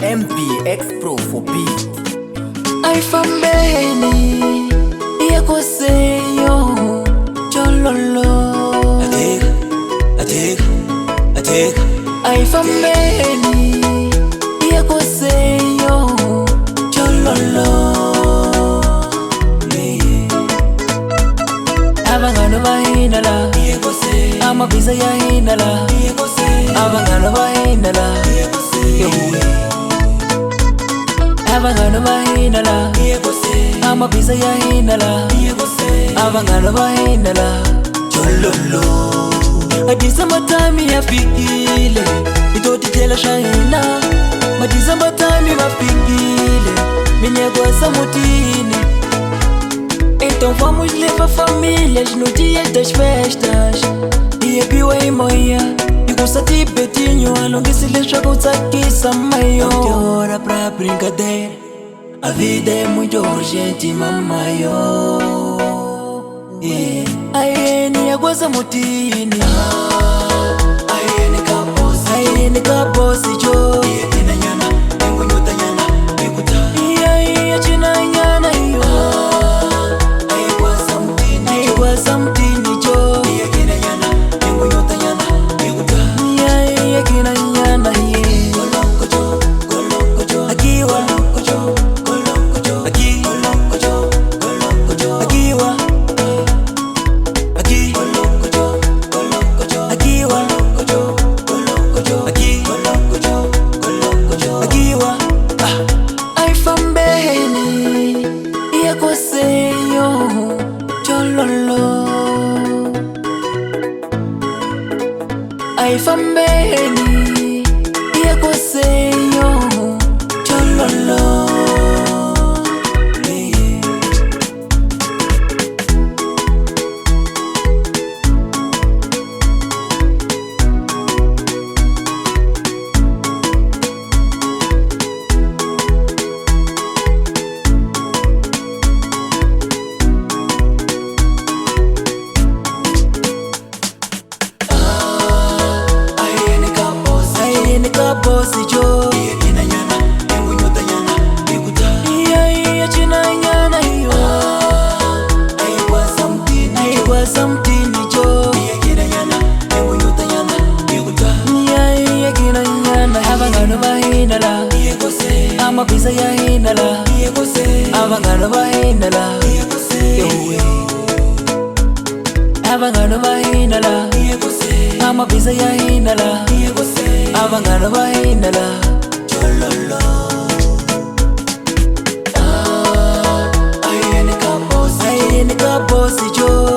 MPX Pro for beat. Aifambeni yakoseyo chololo. Aifambeni yakoseyo chololo. Abangano bahinala, amabhiza yahinala. Abangano bahinala, abangano bahinala, amabhiza yahinala. Abangano bahinala, chololo. December time yafikile, itotitela shayina. December time yafikile, minyego samutini. Então vamos levar famílias no dia das festas. E é pior e moia, e gosta de betinho. A longa se deixa gostar que samaio. Não tem hora pra brincadeira, a vida é muito urgente, mamaio. Aê, ni aguasa mutini. Aê, ni kabosi. Aê, ni kabosi jo. Aifambeni yakoseyo chololo. Bosi jo, abangano bahinala, amabhiza yahinala. Abangano bahinala, abangano bahinala, amabhiza yahinala. Abangano bahinala, chololo. Aye, ni kabosi jo.